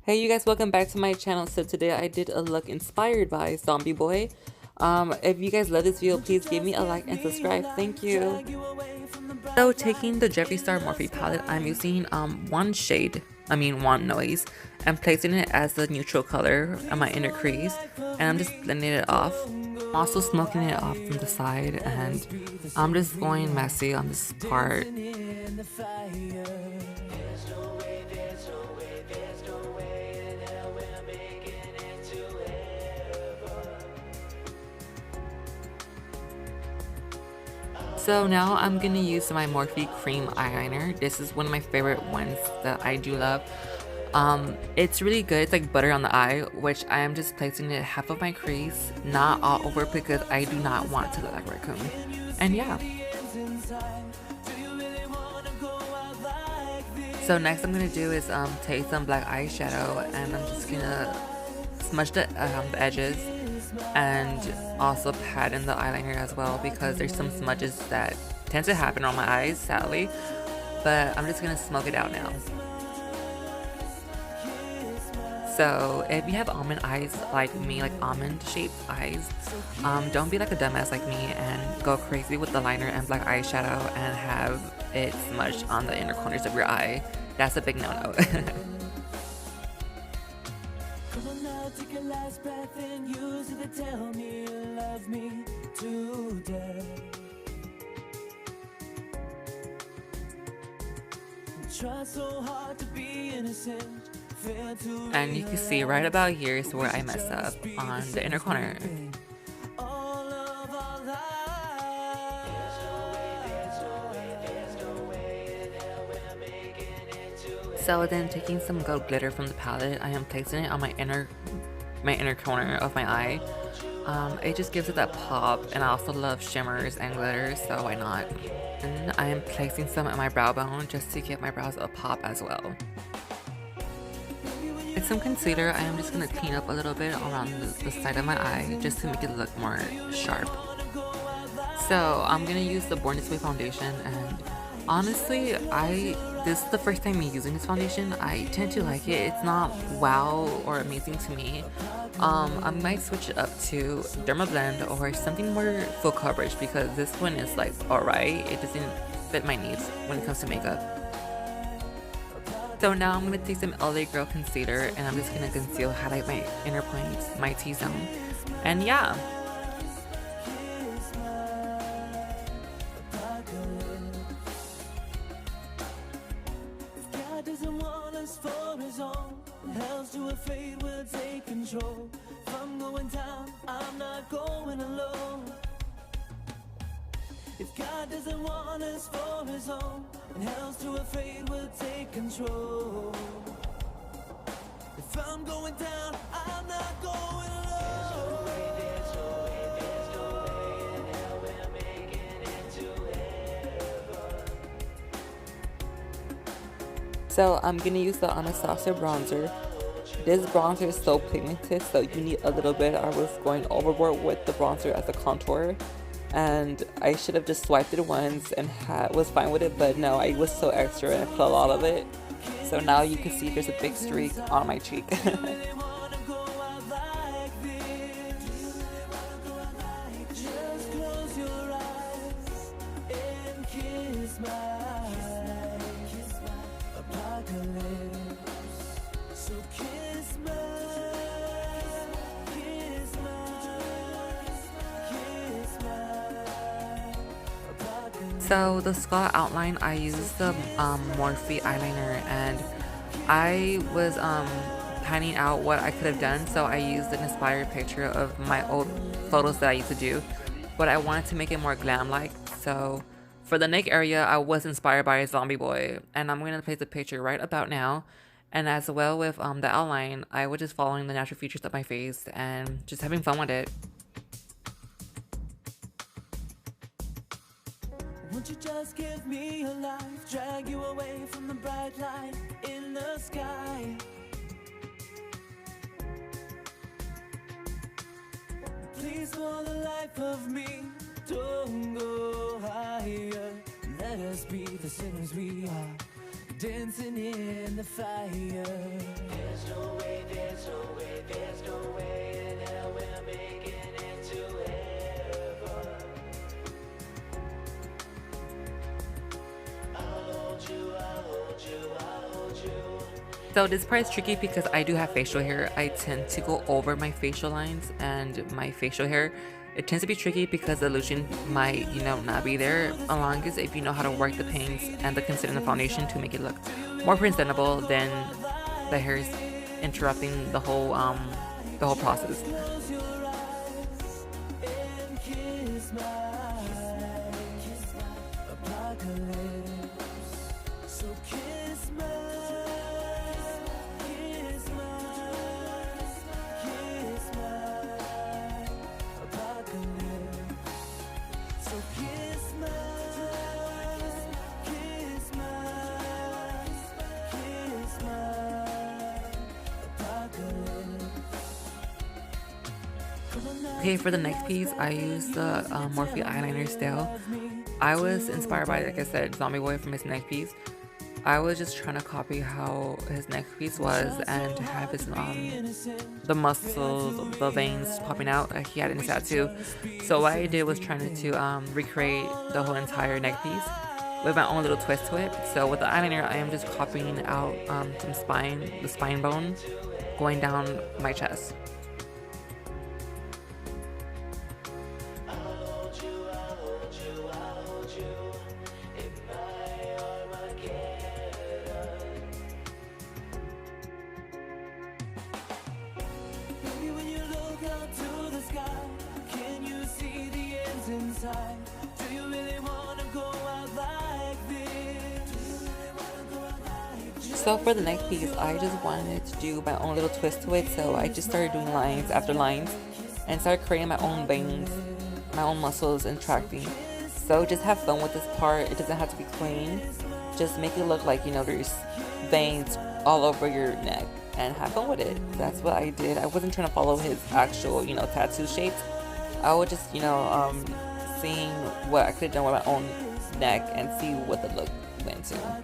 Hey you guys, welcome back to my channel. So today I did a look inspired by Zombie Boy. If you guys love this video, please give me a like and subscribe. Thank you. So taking the Jeffree Star Morphe palette, I'm using one noise, and placing it as the neutral color on my inner crease, and I'm just blending it off. I'm also smoking it off from the side, and I'm just going messy on this part. So now I'm gonna use my Morphe cream eyeliner. This is one of my favorite ones that I do love. It's really good. It's like butter on the eye, which I am just placing it half of my crease, not all over, because I do not want to look like a raccoon. And yeah. So next I'm gonna do is take some black eyeshadow, and I'm just gonna smudge the edges, and also pat in the eyeliner as well, because there's some smudges that tend to happen on my eyes, sadly. But I'm just gonna smoke it out now. So if you have almond eyes like me, like almond shaped eyes, don't be like a dumbass like me and go crazy with the liner and black eyeshadow and have it smudged on the inner corners of your eye. That's a big no-no. Take your last breath and use it to tell me you love me today. Try so hard to be innocent. And you can see right about here is where I messed up on the inner corner. So then, taking some gold glitter from the palette, I am placing it on my inner corner of my eye. It just gives it that pop, and I also love shimmers and glitters, so why not? And I am placing some at my brow bone just to give my brows a pop as well. With some concealer, I am just going to clean up a little bit around the side of my eye just to make it look more sharp. So I'm going to use the Born This Way foundation, and honestly, this is the first time me using this foundation. I tend to like it. It's not wow or amazing to me. I might switch it up to Dermablend or something more full coverage, because this one is like alright. It doesn't fit my needs when it comes to makeup. So now I'm going to take some LA Girl concealer, and I'm just going to conceal, highlight my inner points, my T-zone. And yeah. If God doesn't want us for his own, and hell's too afraid we'll take control. If I'm going down, I'm not going alone. There's no way in hell we're making it to heaven. So I'm gonna use the Anastasia bronzer. This bronzer is so pigmented, so you need a little bit. I was going overboard with the bronzer as a contour, and I should have just swiped it once and was fine with it, but no, I was so extra and I put a lot of it. So now you can see there's a big streak on my cheek. So the skull outline, I used the Morphe eyeliner, and I was planning out what I could have done, so I used an inspired picture of my old photos that I used to do, but I wanted to make it more glam-like. So for the neck area, I was inspired by Zombie Boy, and I'm going to place the picture right about now. And as well with the outline, I was just following the natural features of my face and just having fun with it. Won't you just give me your life, drag you away from the bright light in the sky? Please, for the life of me, don't go higher. Let us be the sinners we are, dancing in the fire. There's no way So this part is tricky because I do have facial hair. I tend to go over my facial lines and my facial hair. It tends to be tricky because the illusion might, not be there, as long as if you know how to work the paints and the concealer and the foundation to make it look more presentable than the hair is interrupting the whole process. Okay, for the next piece, I used the Morphe eyeliner still. I was inspired by, like I said, Zombie Boy from his neck piece. I was just trying to copy how his neck piece was and have his the muscles, the veins popping out like he had in his tattoo. So what I did was trying to recreate the whole entire neck piece with my own little twist to it. So with the eyeliner, I am just copying out the spine bone going down my chest. Do you really wanna go out like this? So for the next piece, I just wanted to do my own little twist to it, so I just started doing lines after lines and started creating my own veins, my own muscles and tracking. So just have fun with this part. It doesn't have to be clean. Just make it look like, there's veins all over your neck and have fun with it. That's what I did. I wasn't trying to follow his actual, tattoo shapes. I would just, seeing what I could have done with my own neck and see what the look went to.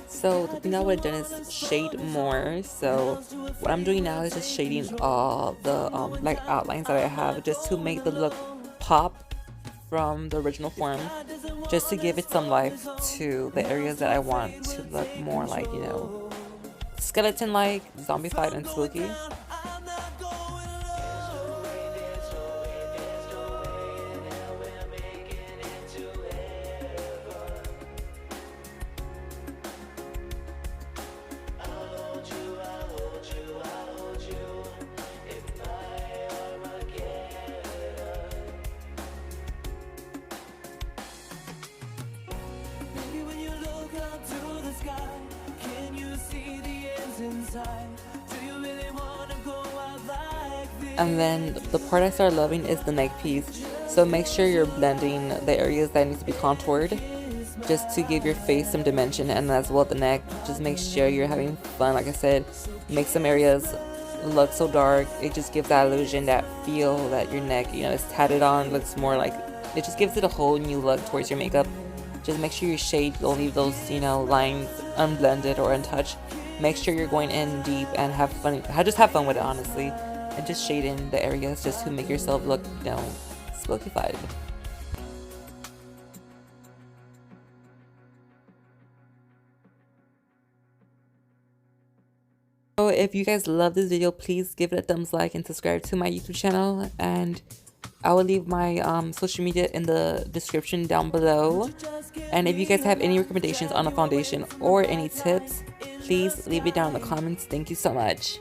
So the thing I would have done is shade more. So what I'm doing now is just shading all the like outlines that I have just to make the look pop from the original form, just to give it some life to the areas that I want to look more like, skeleton-like, zombified and spooky. And then the part I started loving is the neck piece. So make sure you're blending the areas that need to be contoured just to give your face some dimension, and as well the neck. Just make sure you're having fun. Like I said, make some areas look so dark. It just gives that illusion, that feel that your neck, is tatted on, looks more like, it just gives it a whole new look towards your makeup. Just make sure you shade, don't leave those, lines unblended or untouched. Make sure you're going in deep and have fun. Just have fun with it, honestly. And just shade in the areas just to make yourself look, spookified. So if you guys love this video, please give it a thumbs like and subscribe to my YouTube channel. And I will leave my social media in the description down below. And if you guys have any recommendations on a foundation or any tips, please leave it down in the comments. Thank you so much.